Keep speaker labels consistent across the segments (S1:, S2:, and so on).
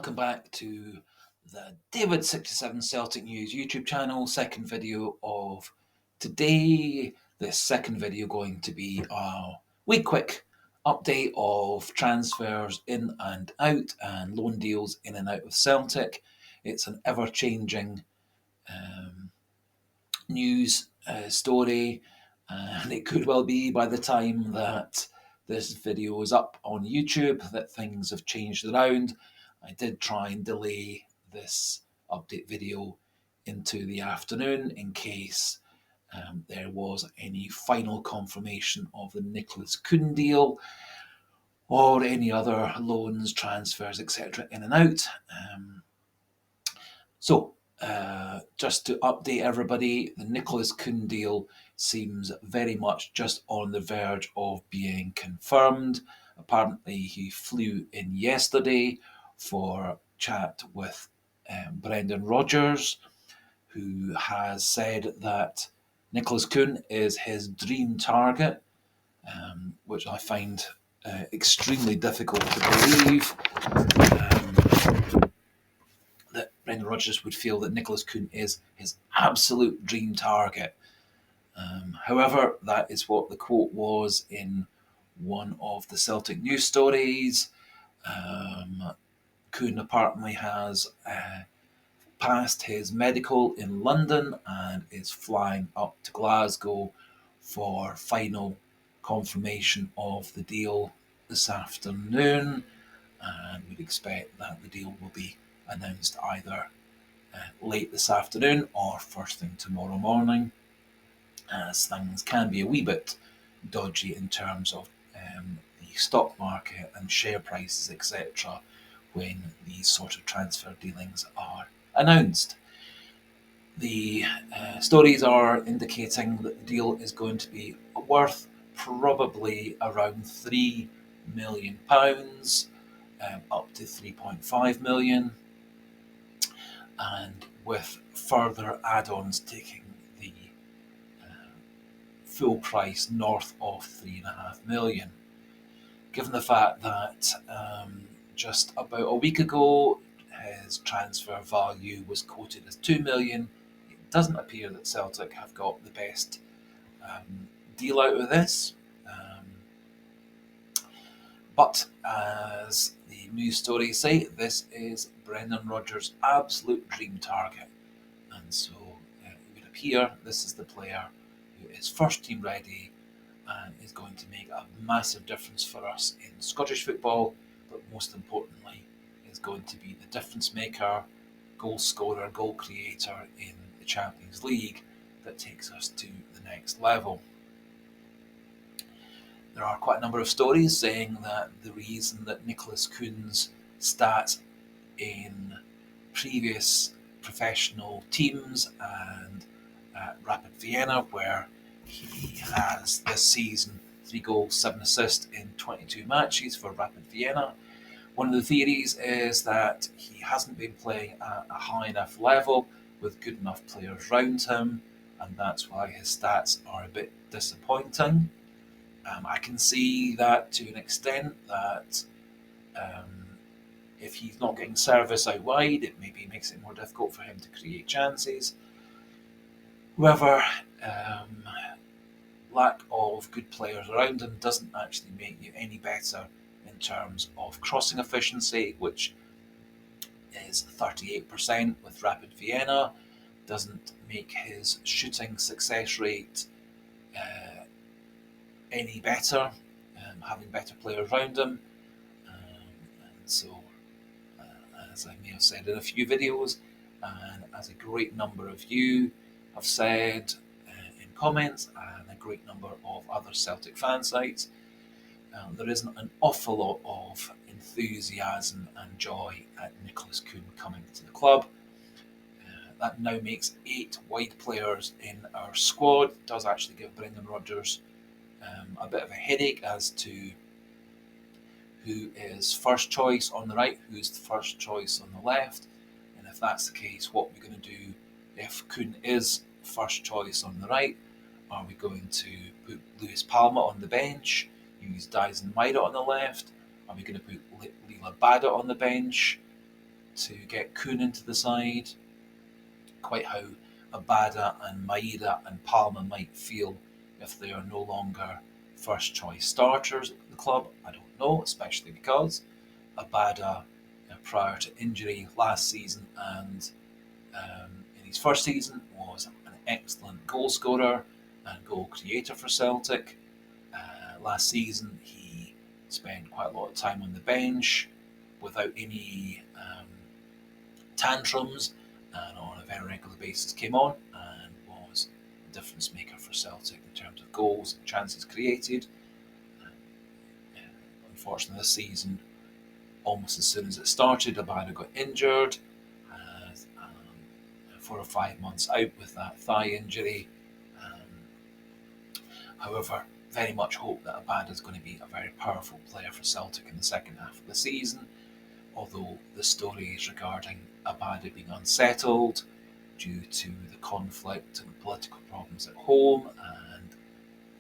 S1: welcome back to the David67 Celtic News YouTube channel. Second video of today. This second video going to be a wee quick update of transfers in and out and loan deals in and out of Celtic. It's an ever-changing news story, and it could well be by the time that this video is up on YouTube that things have changed around. I did try and delay this update video into the afternoon in case there was any final confirmation of the Nicholas Kuhn deal or any other loans, transfers, etc. in and out. Just to update everybody, the Nicholas Kuhn deal seems very much just on the verge of being confirmed. Apparently, he flew in yesterday for a chat with Brendan Rodgers, who has said that Nicholas Kuhn is his dream target, which I find extremely difficult to believe. That Brendan Rodgers would feel that Nicholas Kuhn is his absolute dream target. However, that is what the quote was in one of the Celtic news stories. Kuhn apparently has passed his medical in London and is flying up to Glasgow for final confirmation of the deal this afternoon, and we'd expect that the deal will be announced either late this afternoon or first thing tomorrow morning, as things can be a wee bit dodgy in terms of the stock market and share prices, etc., when these sort of transfer dealings are announced. The stories are indicating that the deal is going to be worth probably around £3 million, up to 3.5 million, and with further add-ons taking the full price north of 3.5 million. Given the fact that just about a week ago his transfer value was quoted as 2 million, it doesn't appear that Celtic have got the best deal out of this. But as the news stories say, this is Brendan Rodgers' absolute dream target. And so it would appear this is the player who is first team ready and is going to make a massive difference for us in Scottish football, but most importantly is going to be the difference maker, goal scorer, goal creator in the Champions League that takes us to the next level. There are quite a number of stories saying that the reason that Nicholas Kuhn's stats in previous professional teams and at Rapid Vienna, where he has this season 3 goals, 7 assists in 22 matches for Rapid Vienna. One of the theories is that he hasn't been playing at a high enough level with good enough players around him, and that's why his stats are a bit disappointing. I can see that to an extent, that if he's not getting service out wide, it maybe makes it more difficult for him to create chances. However, lack of good players around him doesn't actually make you any better in terms of crossing efficiency, which is 38% with Rapid Vienna. Doesn't make his shooting success rate any better, having better players around him. And so, as I may have said in a few videos, and as a great number of you have said in comments, and a great number of other Celtic fan sites, there isn't an awful lot of enthusiasm and joy at Nicholas Kuhn coming to the club. That now makes 8 wide players in our squad. It does actually give Brendan Rodgers a bit of a headache as to who is first choice on the right, who's the first choice on the left, and if that's the case, what we're going to do if Kuhn is first choice on the right. Are we going to put Lewis Palma on the bench, use Dyson Maida on the left? Are we going to put Abada on the bench? to get Kuhn into the side. Quite how Abada and Maeda and Palma might feel if they are no longer first choice starters at the club, I don't know, especially because Abada, prior to injury last season and in his first season, was an excellent goal scorer and goal creator for Celtic. Last season, he spent quite a lot of time on the bench without any tantrums, and on a very regular basis came on and was a difference maker for Celtic in terms of goals and chances created. Unfortunately, this season, almost as soon as it started, Abada got injured. 4 or 5 months out with that thigh injury. However, very much hope that Abada is going to be a very powerful player for Celtic in the second half of the season, although the stories regarding Abada being unsettled due to the conflict and political problems at home and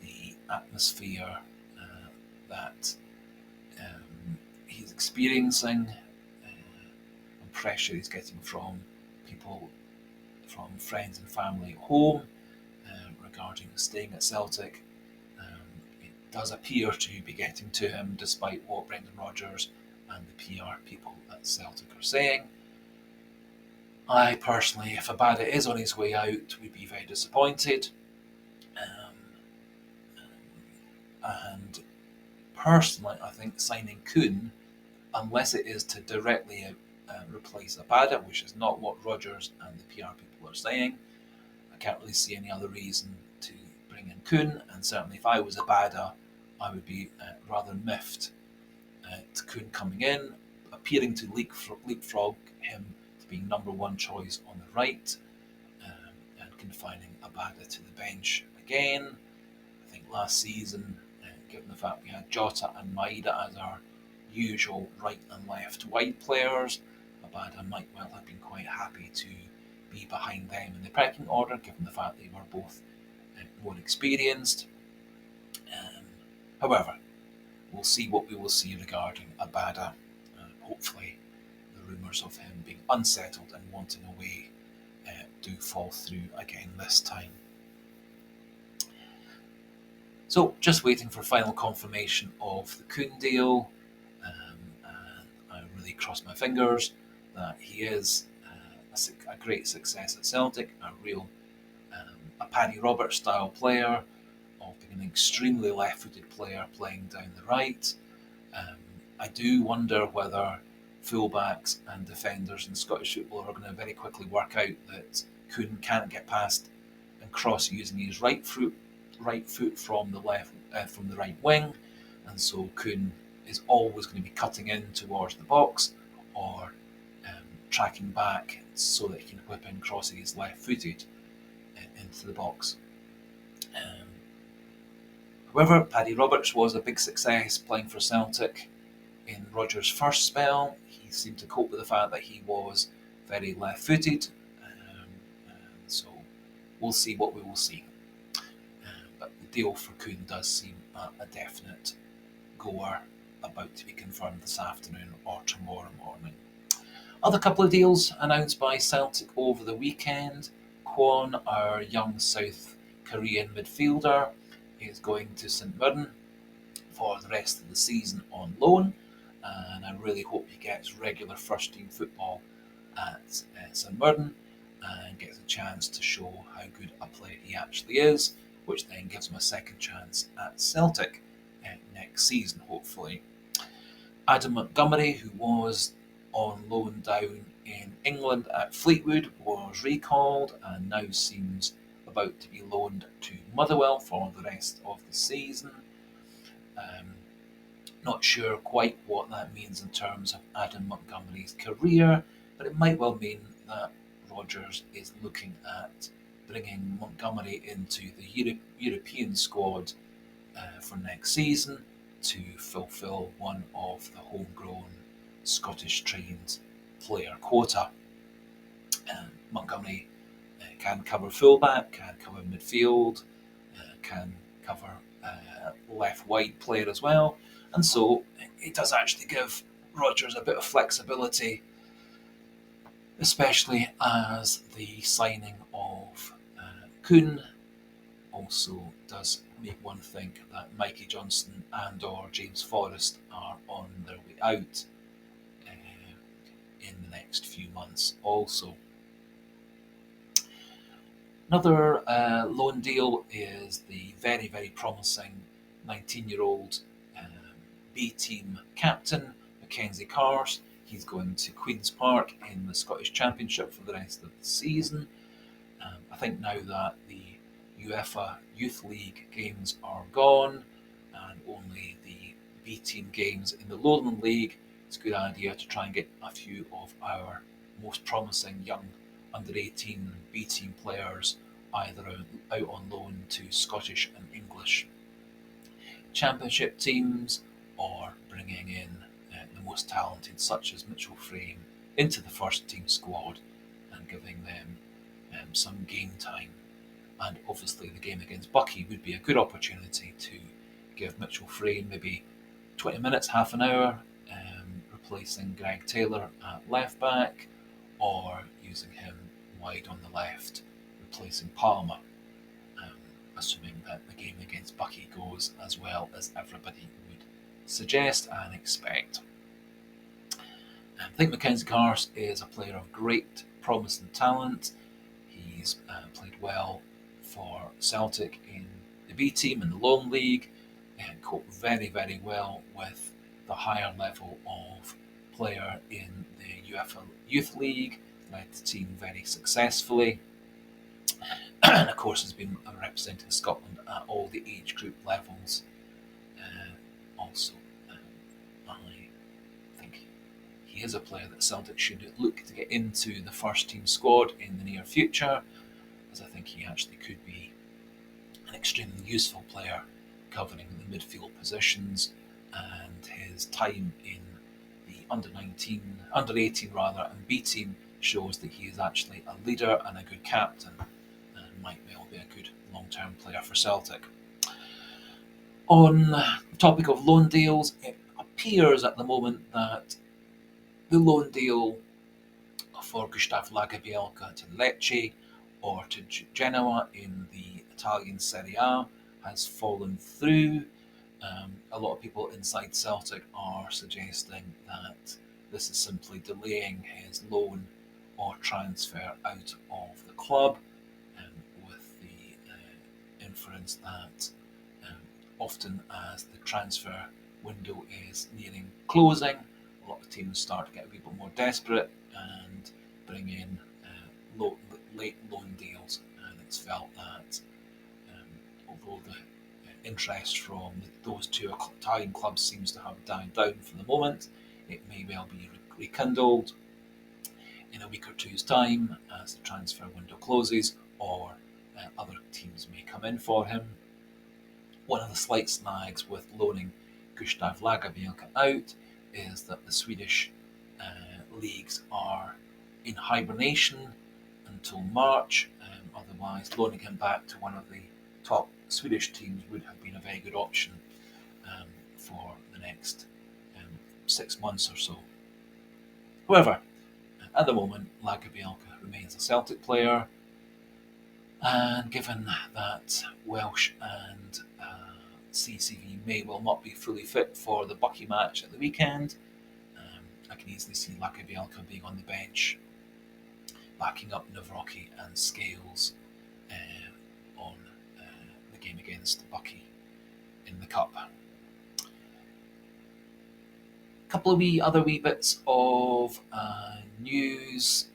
S1: the atmosphere that he's experiencing and pressure he's getting from people, from friends and family at home regarding staying at Celtic. It does appear to be getting to him despite what Brendan Rodgers and the PR people at Celtic are saying. I personally, if Abada is on his way out, would be very disappointed. And personally, I think signing Kuhn, unless it is to directly replace Abada, which is not what Rodgers and the PR people are saying, I can't really see any other reason to bring in Kuhn. And certainly, if I was Abada, I would be rather miffed at Kuhn coming in, appearing to leapfrog him to being number one choice on the right, and confining Abada to the bench again. I think last season, given the fact we had Jota and Maeda as our usual right and left wide players, Abada might well have been quite happy to be behind them in the pecking order, given the fact they were both more experienced. However, we'll see what we will see regarding Abada. Hopefully, the rumours of him being unsettled and wanting away do fall through again this time. So, just waiting for final confirmation of the Kuhn deal, and I really cross my fingers that he is a great success at Celtic, a Paddy Roberts style player, of being an extremely left-footed player playing down the right. I do wonder whether fullbacks and defenders in Scottish football are going to very quickly work out that Kuhn can't get past and cross using his right foot from the right wing, and so Kuhn is always going to be cutting in towards the box or tracking back so that he can whip in crosses left-footed into the box. However, Paddy Roberts was a big success playing for Celtic in Rodgers' first spell. He seemed to cope with the fact that he was very left-footed, so we'll see what we will see. But the deal for Kuhn does seem a definite goer, about to be confirmed this afternoon or tomorrow morning. Other couple of deals announced by Celtic over the weekend. Kwon, our young South Korean midfielder, is going to St Mirren for the rest of the season on loan, and I really hope he gets regular first team football at St Mirren and gets a chance to show how good a player he actually is, which then gives him a second chance at Celtic next season, hopefully. Adam Montgomery, who was on loan down in England at Fleetwood, was recalled and now seems about to be loaned to Motherwell for the rest of the season. Not sure quite what that means in terms of Adam Montgomery's career, but it might well mean that Rodgers is looking at bringing Montgomery into the European squad for next season to fulfil one of the homegrown Scottish trained player quota. Montgomery can cover fullback, can cover midfield, can cover left wide player as well, and so it does actually give Rodgers a bit of flexibility especially as the signing of Kuhn also does make one think that Mikey Johnson and or James Forrest are on their way out in the next few months also. Another loan deal is the very, very promising 19-year-old B-team captain, Mackenzie Carse. He's going to Queen's Park in the Scottish Championship for the rest of the season. I think now that the UEFA Youth League games are gone and only the B-team games in the Lowland League, it's a good idea to try and get a few of our most promising young under-18 B-team players either out on loan to Scottish and English Championship teams, or bringing in the most talented, such as Mitchell Frame, into the first team squad and giving them some game time. And obviously, the game against Buckie would be a good opportunity to give Mitchell Frame maybe 20 minutes, half an hour, replacing Greg Taylor at left back, or using him wide on the left, replacing Palmer, assuming that the game against Buckie goes as well as everybody would suggest and expect. I think Mackenzie Carse is a player of great promise and talent. He's played well for Celtic in the B team in the Lowland League, and coped very, very well with the higher level of player in the UEFA Youth League, led the team very successfully, and of course has been representing Scotland at all the age group levels. Also, I think he is a player that Celtic should look to get into the first team squad in the near future, as I think he actually could be an extremely useful player covering the midfield positions, and his time in the under 18 rather, and B team shows that he is actually a leader and a good captain, and might well be a good long-term player for Celtic. On the topic of loan deals, it appears at the moment that the loan deal for Gustav Lagerbielke to Lecce or to Genoa in the Italian Serie A has fallen through. A lot of people inside Celtic are suggesting that this is simply delaying his loan or transfer out of the club, with the inference that often as the transfer window is nearing closing, a lot of teams start to get a wee bit more desperate and bring in late loan deals. And it's felt that although the interest from those two Italian clubs seems to have died down for the moment, it may well be rekindled in a week or two's time as the transfer window closes, or other teams may come in for him. One of the slight snags with loaning Gustav Lagerbielke out is that the Swedish leagues are in hibernation until March. Otherwise, loaning him back to one of the top Swedish teams would have been a very good option for the next 6 months or so. However, at the moment, Lagerbielke remains a Celtic player, and given that Welsh and CCV may well not be fully fit for the Buckie match at the weekend, I can easily see Lagerbielke being on the bench, backing up Nawrocki and Scales on the game against Buckie in the Cup. A couple of other wee bits of news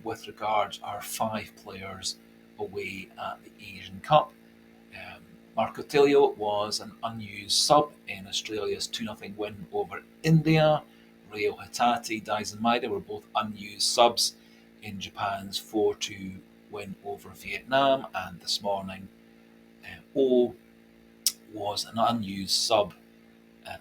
S1: with regards our 5 players away at the Asian Cup. Marco Tilio was an unused sub in Australia's 2-0 win over India. Reo Hitati, Daisen Maeda were both unused subs in Japan's 4-2 win over Vietnam, and this morning O was an unused sub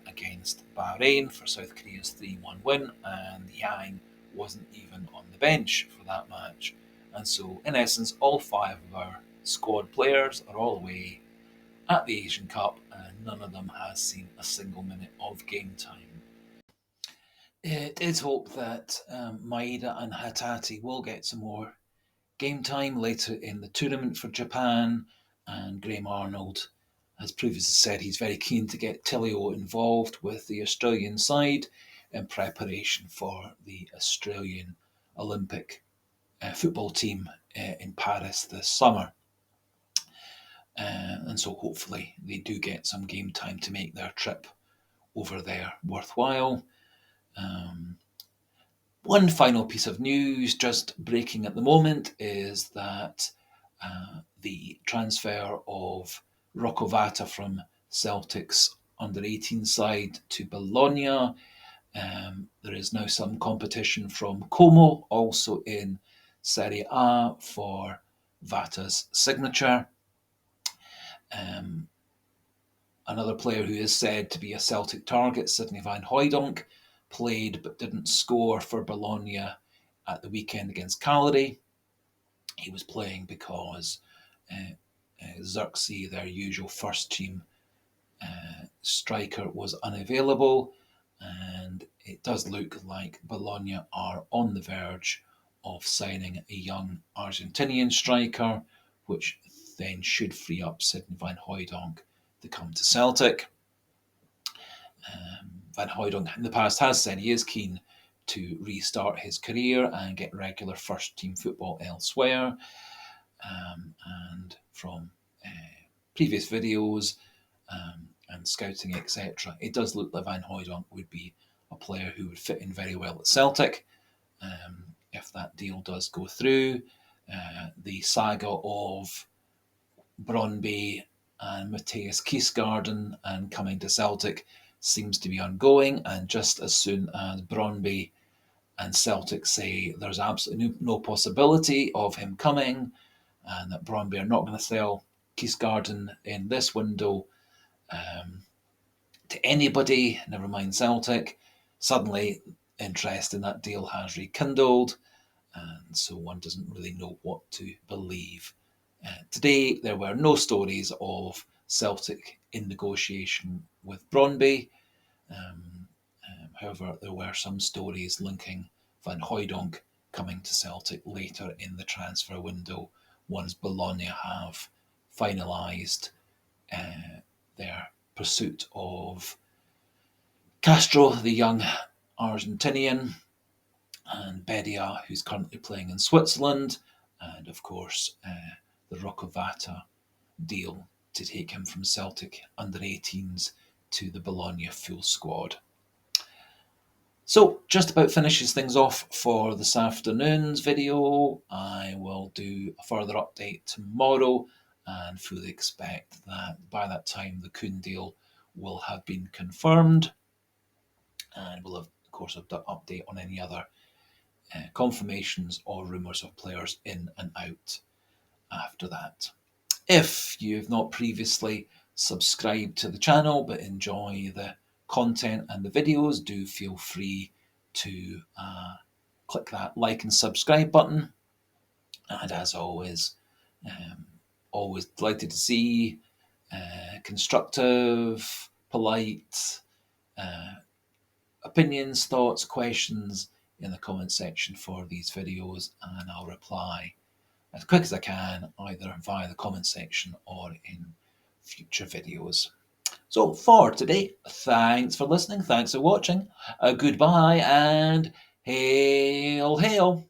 S1: against Bahrain for South Korea's 3-1 win, and Yang wasn't even on the bench for that match. And so, in essence, all 5 of our squad players are all away at the Asian Cup, and none of them has seen a single minute of game time. It is hoped that Maeda and Hatati will get some more game time later in the tournament for Japan, and Graham Arnold has previously said he's very keen to get Tilio involved with the Australian side in preparation for the Australian Olympic football team in Paris this summer. And so hopefully they do get some game time to make their trip over there worthwhile. One final piece of news just breaking at the moment is that the transfer of Rocco Vata from Celtic's under 18 side to Bologna. There is now some competition from Como, also in Serie A, for Vata's signature. Another player who is said to be a Celtic target, Sidney van Hooijdonk, played but didn't score for Bologna at the weekend against Cagliari. He was playing because Xerxes, their usual first team striker, was unavailable, and it does look like Bologna are on the verge of signing a young Argentinian striker, which then should free up Sidney van Hooijdonk to come to Celtic. Van Hooijdonk in the past has said he is keen to restart his career and get regular first team football elsewhere. And from previous videos and scouting, etc., it does look like Van Hooijdonk would be a player who would fit in very well at Celtic if that deal does go through. The saga of Brøndby and Matthias Kiesgarden and coming to Celtic seems to be ongoing, and just as soon as Brøndby and Celtic say there's absolutely no possibility of him coming and that Brøndby are not going to sell Kiesgarden in this window to anybody, never mind Celtic, suddenly interest in that deal has rekindled, and so one doesn't really know what to believe. Today, there were no stories of Celtic in negotiation with Brøndby. However, there were some stories linking Van Hooijdonk coming to Celtic later in the transfer window once Bologna have finalised their pursuit of Castro, the young Argentinian, and Bedia, who's currently playing in Switzerland, and of course the Rocco Vata deal to take him from Celtic under 18s to the Bologna full squad. So just about finishes things off for this afternoon's video. I will do a further update tomorrow and fully expect that by that time the Kuhn deal will have been confirmed, and we'll have, of course, an update on any other confirmations or rumours of players in and out after that. If you've not previously subscribed to the channel but enjoy the content and the videos, do feel free to click that like and subscribe button. And as always, always delighted to see constructive, polite opinions, thoughts, questions in the comment section for these videos, and I'll reply as quick as I can, either via the comment section or in future videos. So for today, thanks for listening, thanks for watching, goodbye, and hail, hail.